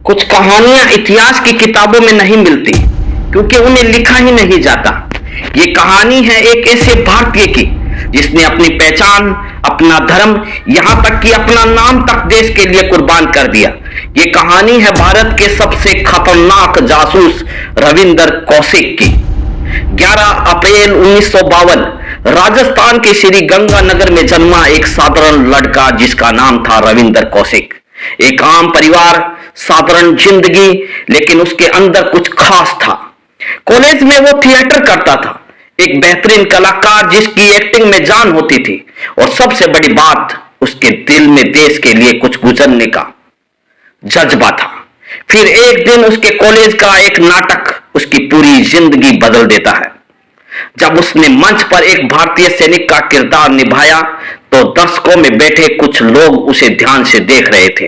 कुछ कहानियां इतिहास की किताबों में नहीं मिलती क्योंकि उन्हें लिखा ही नहीं जाता। ये कहानी है एक ऐसे भारतीय की जिसने अपनी पहचान, अपना धर्म, यहां तक कि अपना नाम तक देश के लिए कुर्बान कर दिया। ये कहानी है भारत के सबसे खतरनाक जासूस रविंदर कौशिक की। 11 अप्रैल 1952 राजस्थान के श्री गंगानगर में जन्मा एक साधारण लड़का जिसका नाम था रविंदर कौशिक। एक आम परिवार, साधारण जिंदगी, लेकिन उसके अंदर कुछ खास था। कॉलेज में वो थिएटर करता था, एक बेहतरीन कलाकार जिसकी एक्टिंग में जान होती थी, और सबसे बड़ी बात, उसके दिल में देश के लिए कुछ गुजरने का जज्बा था। फिर एक दिन उसके कॉलेज का एक नाटक उसकी पूरी जिंदगी बदल देता है। जब उसने मंच पर एक भारतीय सैनिक का किरदार निभाया तो दर्शकों में बैठे कुछ लोग उसे ध्यान से देख रहे थे।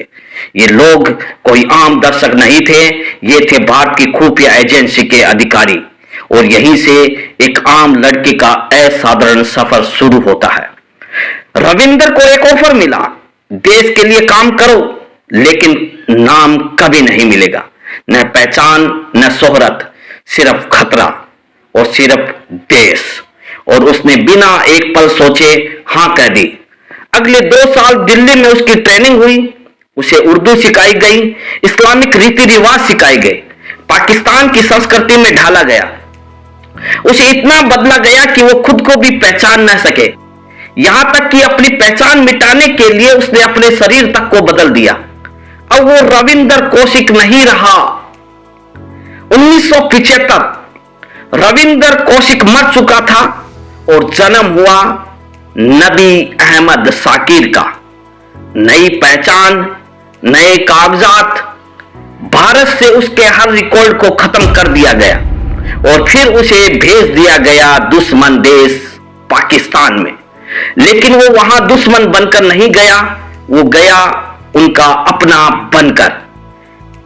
ये लोग कोई आम दर्शक नहीं थे, ये थे भारत की खुफिया एजेंसी के अधिकारी। और यहीं से एक आम लड़के का असाधारण सफर शुरू होता है। रविंदर को एक ऑफर मिला, देश के लिए काम करो, लेकिन नाम कभी नहीं मिलेगा, न पहचान, न शोहरत, सिर्फ खतरा और सिर्फ देश। और उसने बिना एक पल सोचे हां कह दी। अगले 2 साल दिल्ली में उसकी ट्रेनिंग हुई। उसे उर्दू सिखाई गई, इस्लामिक रीति रिवाज सिखाए गए, पाकिस्तान की संस्कृति में ढाला गया। उसे इतना बदला गया कि वो खुद को भी पहचान न सके। यहां तक कि अपनी पहचान मिटाने के लिए उसने अपने शरीर तक को बदल दिया। अब वो रविंदर कौशिक नहीं रहा। 1975 रविंदर कौशिक मर चुका था और जन्म हुआ नबी अहमद शाकिर का। नई पहचान, नए कागजात, भारत से उसके हर रिकॉर्ड को खत्म कर दिया गया और फिर उसे भेज दिया गया दुश्मन देश पाकिस्तान में। लेकिन वो वहां दुश्मन बनकर नहीं गया, वो गया उनका अपना बनकर।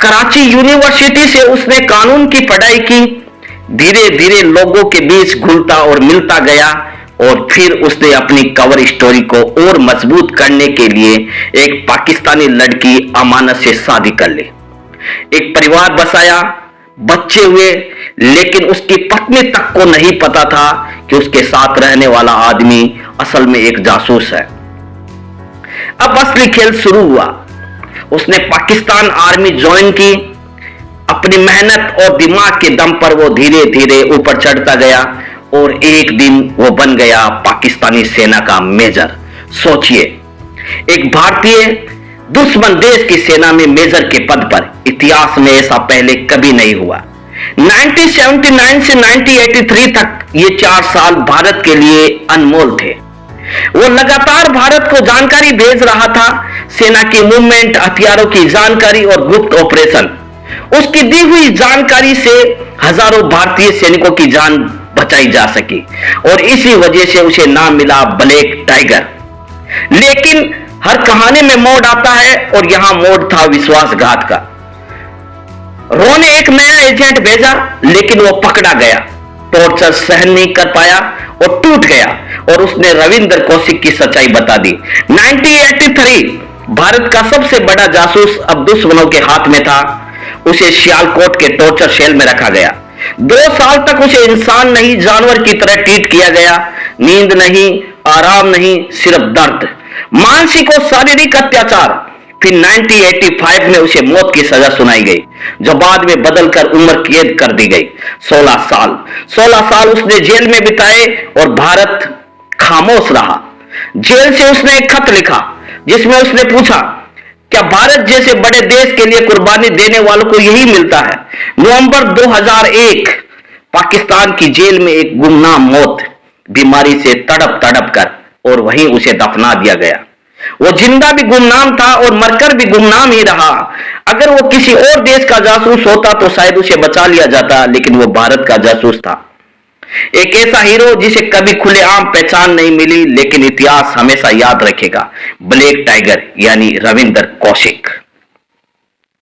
कराची यूनिवर्सिटी से उसने कानून की पढ़ाई की। धीरे धीरे लोगों के बीच घुलता और मिलता गया और फिर उसने अपनी कवर स्टोरी को और मजबूत करने के लिए एक पाकिस्तानी लड़की अमानत से शादी कर ली। एक परिवार बसाया, बच्चे हुए, लेकिन उसकी पत्नी तक को नहीं पता था कि उसके साथ रहने वाला आदमी असल में एक जासूस है। अब असली खेल शुरू हुआ। उसने पाकिस्तान आर्मी ज्वाइन की। अपनी मेहनत और दिमाग के दम पर वो धीरे धीरे ऊपर चढ़ता गया और एक दिन वो बन गया पाकिस्तानी सेना का मेजर। सोचिए, एक भारतीय दुश्मन देश की सेना में मेजर के पद पर। इतिहास में ऐसा पहले कभी नहीं हुआ। 1979 से 1983 तक ये 4 साल भारत के लिए अनमोल थे। वो लगातार भारत को जानकारी भेज रहा था, सेना की मूवमेंट, हथियारों की जानकारी और गुप्त ऑपरेशन। उसकी दी हुई जानकारी से हजारों भारतीय सैनिकों की जान बचाई जा सकी और इसी वजह से उसे नाम मिला ब्लैक टाइगर। लेकिन हर कहानी में मोड़ आता है और यहां मोड़ था विश्वासघात का। रो ने एक नया एजेंट भेजा, लेकिन वो पकड़ा गया, टॉर्चर सहन नहीं कर पाया और टूट गया और उसने रविंदर कौशिक की सच्चाई बता दी। 1983 भारत का सबसे बड़ा जासूस अब दुश्मनों के हाथ में था। उसे सियालकोट के टॉर्चर सेल में रखा गया। 2 साल तक उसे इंसान नहीं, जानवर की तरह ट्रीट किया गया। नींद नहीं, आराम नहीं, सिर्फ दर्द, मानसिक और शारीरिक अत्याचार। फिर 1985 में उसे मौत की सजा सुनाई गई, जो बाद में बदलकर उम्र कैद कर दी गई। 16 साल उसने जेल में बिताए और भारत खामोश रहा। जेल से उसने एक खत लिखा जिसमें उसने पूछा, क्या भारत जैसे बड़े देश के लिए कुर्बानी देने वालों को यही मिलता है? नवंबर 2001 पाकिस्तान की जेल में एक गुमनाम मौत, बीमारी से तड़प तड़प कर, और वहीं उसे दफना दिया गया। वो जिंदा भी गुमनाम था और मरकर भी गुमनाम ही रहा। अगर वो किसी और देश का जासूस होता तो शायद उसे बचा लिया जाता, लेकिन वो भारत का जासूस था। एक ऐसा हीरो जिसे कभी खुलेआम पहचान नहीं मिली, लेकिन इतिहास हमेशा याद रखेगा, ब्लैक टाइगर यानी रविंदर कौशिक।